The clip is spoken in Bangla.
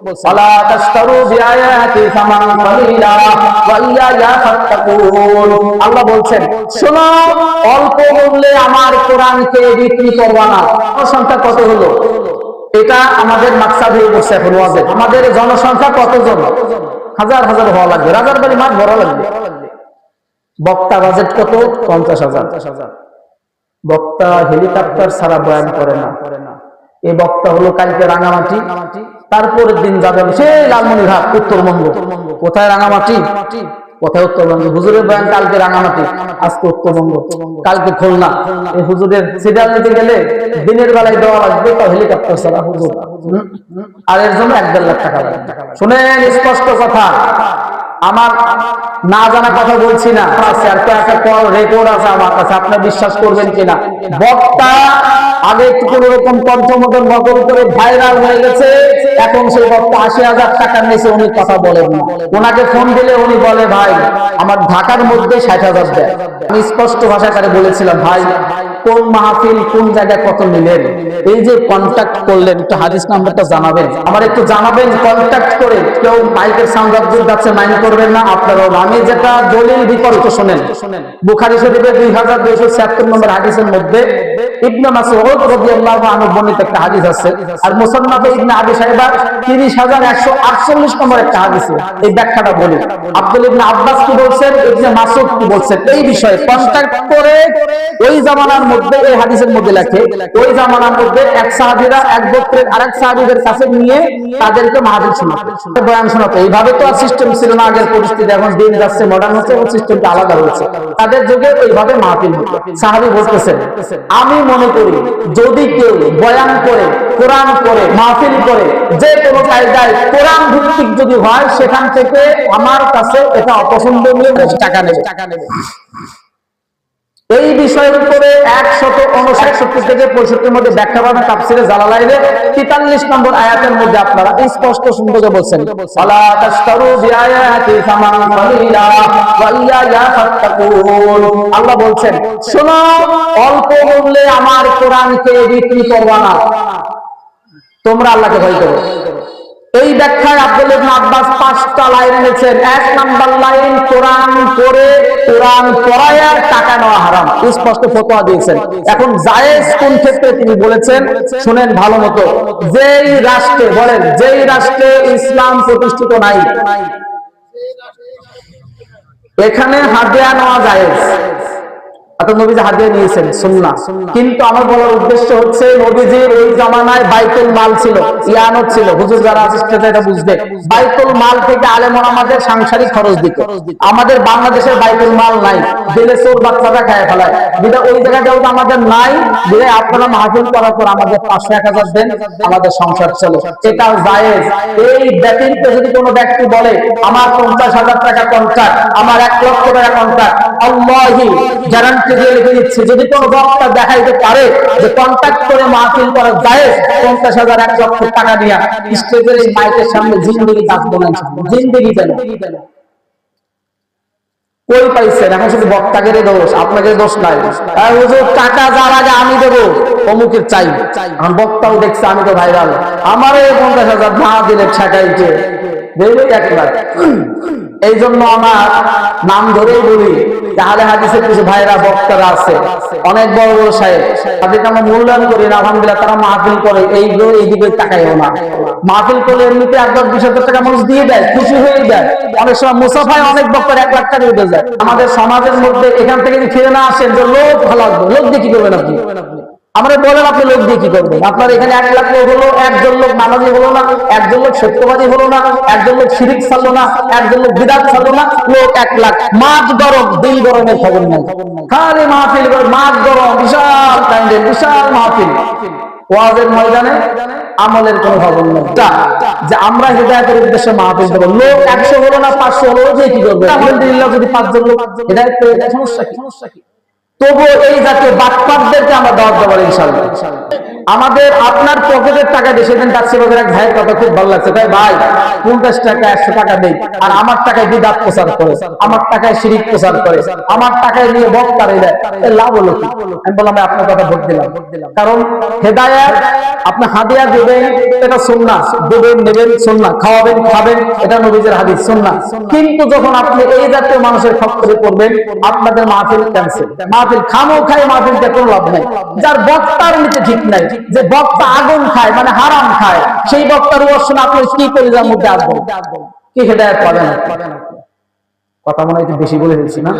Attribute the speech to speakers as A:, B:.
A: ওয়ালা তাশতারু বিআয়াতি সামানান কালিলা ওয়া ইয়া ফাত্তাকুন। আল্লাহ বলছেন, শোনো, অল্প মূল্যে আমার কোরআনকে বিক্রি করবা না। সংখ্যা কত হলো? এটা আমাদের মাকসাদ হয়ে বসে এখন ওয়াজে। আমাদের জনসংখ্যা কতজন? হাজার হাজার হওয়া লাগবে, রাজার বাড়ি মাঠ ভরা লাগবে। বক্তা বাজেট কত? 50,000। বক্তা হেলিকপ্টার ছাড়া বয়ান করে না। এই বক্তা হলো কালকে রাঙামাটি, তারপরের দিন যাবেন সেই লালমনিরহাট, উত্তরবঙ্গ। কোথায় রাঙামাটি, কোথায় উত্তরবঙ্গ? হুজুরের বয়ান কালকে রাঙামাটি, আজকে উত্তরবঙ্গ, কালকে খুলনা। এই হুজুরের সিরিয়াল নিতে গেলে দিনের বেলায় দেওয়া লাগবে তো হেলিকপ্টার ছাড়া হুজুর, আর এর জন্য 1-1.5 লাখ টাকা লাগবে। শুনেন স্পষ্ট কথা, আমার না জানা কথা বলছি না, রেকর্ড আছে আমার কাছে, আপনি বিশ্বাস করবেন কিনা। বক্তা আগে একটু কোন রকম কণ্ঠমোদন নকল করে ভাইরাল হয়ে গেছে, এখন সেই বক্তা 80,000 টাকার নিচে উনি কথা বলেন না। ওনাকে ফোন দিলে উনি বলে, ভাই আমার ঢাকার মধ্যে 60,000 দেয়। আমি স্পষ্ট ভাষায় তারে বলেছিলাম, ভাই কোন মাহফিল কোন জায়গায় কত নিলেন, এই যে কন্ট্যাক্ট করলেন, একটু হাদিস নাম্বারটা জানাবেন, আমার একটু জানাবেন। কন্ট্যাক্ট করে কেউ মাইকের সাউন্ড আপডেট যাচ্ছে, মাইন্ড করবেন না আপনারাও। আমি যেটা দলিল বিপরীত শোনেন, বুখারী শরীফের 2276 নম্বর হাদিসের মধ্যে ইবনে মাসউদ রাদিয়াল্লাহু আনহু বর্ণিত একটা হাদিস আছে, আর মুসান্নাফে ইবনে আবি শাইবা 30,148 নম্বর একটা হাদিস। এই ব্যাখ্যাটা বলি, আব্দুল ইবনে আব্বাস কি বলছেন, ইবনে মাসউদ কি বলছেন এই বিষয়ে। কন্ট্যাক্ট করে ওই জামানার মধ্যে, এই হাদিসের মধ্যে লেখে, ওই জামানার মধ্যে এক সাহাবীরা এক গোত্রের আরেক সাহাবীদের কাছে নিয়ে তাদেরকে মাহফিল শোনাতো, বয়ান শোনাতো। এইভাবে তো আর সিস্টেম ছিল না আগের পরিস্থিতি, এখন দিন যাচ্ছে মডার্ন হচ্ছে এবং সিস্টেমটা আলাদা হয়েছে। তাদের যুগে ওইভাবে মাহফিল হতো। সাহাবী বলতেছেন, আমি মনে করি যদি কেউ বয়ান করে, কোরআন করে, মাহফিল করে, যে কোনো কায়দায় কোরআন ভিত্তিক যদি হয়, সেখান থেকে আমার কাছে এটা অপছন্দনীয়, টাকা নেবে। এই বিষয়ের উপরে 159 থেকে 65 মধ্যে ব্যাখ্যা পাবেন তাফসীরে জালালাইনে 43 নম্বর আয়াতের মধ্যে। আপনারা স্পষ্ট শুনতে বলছেন, ওয়ালা তাশতারু বিআয়াতি সামানান কালিলা ওয়া ইয়া ফাত্তাকুন। আল্লাহ বলছেন, শোনো, অল্প মূল্যে আমার কোরআনকে বিক্রি করবা না, তোমরা আল্লাহকে ভয় করো। এই ব্যাখ্যায় আব্দুল ইবনে আব্বাস 5টা লাইন এনেছেন। 1 নাম্বার লাইন, কোরআন করে, কোরআন পড়ায়া টাকা নেওয়া হারাম, স্পষ্ট ফতোয়া দিয়েছেন। এখন জায়েজ কোন ক্ষেত্রে তিনি বলেছেন শুনেন ভালো মতো। যেই রাষ্ট্রে, বলেন যেই রাষ্ট্রে ইসলাম প্রতিষ্ঠিত নাই, এখানে হাদিয়া নেওয়া জায়েজ। নবীজি হাদিয়া নিয়েছেন সুন্নাহ, কিন্তু আমার বলার উদ্দেশ্য হচ্ছে, নবীজির ওই জামানায় বাইতুল মাল ছিল, ইয়ানত ছিল। হুজুর যারা আছে এটা বুঝবে, বাইতুল মাল থেকে আলেম ওলামাদের সাংসারিক খরচ দিত। আমাদের বাংলাদেশের বাইতুল মাল নাই, দিলে চোর বাচ্চারা খায় ফেলায়, যেটা ওই জায়গায় যেহেতু আমাদের নাই, দিলে আপনারা মাহফিল করার পর আমাদের 500-1000 দেন, আমাদের সংসার চলে, এটা জায়েজ। এই ব্যতিরিক্ত যদি কোনো ব্যক্তি বলে আমার 50,000 টাকা কন্ট্রাক্ট, আমার 1 লক্ষ টাকা কন্ট্রাক্ট, আল্লাহি গ্যারান্টি দিয়ে লিখে দিচ্ছে, যদি কোনো বক্তা দেখাইতে পারে যে কন্ট্যাক্ট করে মাহফিল করা জায়েজ, 50,000 1 লক্ষ টাকা দিয়া স্টেজের এই মাইকের সামনে জিন্দেগি কাঁদবো না, জিন্দেগি দেন। কই পাইছেন? এখন শুধু বক্তাকে দোষ, আপনাকে দোষ নাই। হুজুর টাকা যার আগে আমি দেবো, অমুকের চাই। এখন বক্তাও দেখছে আমি তো ভাইরাল, আমার এই 50,000 না দিলে ঠেকাইছে, দেবে 1 লাখ। এই জন্য আমার নাম ধরেই বলি, তাহলে হাদিসের কিছু ভাইরা বক্তারা আছে, অনেক বড় বড় সাহেব, তাদেরকে আমরা মূল্যায়ন করি না, আলহামদুলিল্লাহ তারা মাহফিল করে, এইদিকে তাকাইও না। মাহফিল করলে এমনিতে 10-20,000 টাকা মানুষ দিয়ে দেয়, খুশি হয়ে দেয়। অনেক সময় মুসাফায় অনেক বক্তার 1 লাখ টাকা উঠে যায়। আমাদের সমাজের মধ্যে এখান থেকে যদি ফিরে না আসেন, যে লোক ভালো লাগবে, লোক দিয়ে কি করবেন আপনি? আমরা বলেন আপনি লোক দিয়ে কি করবেন? আপনার এখানে 1 লাখ লোক হলো, একজন লোক নামাজি হলো না, একজন লোক সত্যবাদী হলো না, একজন লোক শিরিক ছাড়লো না, একজন লোক বিদআত ছাড়লো না, লোক 1 লাখ। মাঠ গরম, দিল গরমের খবর নাই, খালি মাহফিল করে, মাঠ গরম, বিশাল প্যান্ডেল, বিশাল মাহফিল, ওয়াজের ময়দানে আমলের কোনো খবর নেই। যে আমরা হিদায়াতের উদ্দেশ্যে মাহফিল দেবো, লোক 100 হলো না 500 হলো, যে কি করবে? আলহামদুলিল্লাহ যদি 5 জন লোক হিদায়াত পেয়ে যায়, সমস্যা কি? তবুও এই জাতীয় বাটপারদেরকে আমরা দাওয়াত দেব ইনশাআল্লাহ। আমাদের আপনার পকেটের টাকা দিয়ে সেদিন ট্যাক্সি বাজার এক ভাইয়ের কথা খুব ভালো লাগছে, তাই ভাই 50 টাকা 100 টাকা দেই আর আমার টাকায় বিদাত প্রচার করে, আমার টাকায় শিরিক প্রচার করে, আমার টাকায় নিয়ে বক্তারে দেয়, এর লাভ হলো কি? আমি বললাম আপনার কথা ভোট দিলাম, কারণ হেদায়েত আপনি হাদিয়া দেবেন এটা সুন্নাহ, দেবেন নেবেন সুন্নাহ, খাওয়াবেন খাবেন এটা নবীজির হাদিস সুন্নাহ। কিন্তু যখন আপনি এই জাতীয় মানুষের খপ্পরে পড়বেন আপনাদের মাহফিল ক্যান্সেল, মাহফিল খামো খায়, মাহফিলতে কোনো লাভ নাই। যার বক্তার নিতে ঠিক নাই, যে বক্তা আগুন খায় মানে হারাম খায়, সেই বক্তার ওয়াজ শুনে আপনি কি করে যার মধ্যে আসবেন? কি হেদায়েত পাবেন? কথা মনে হয় একটু বেশি বলে দিচ্ছি না?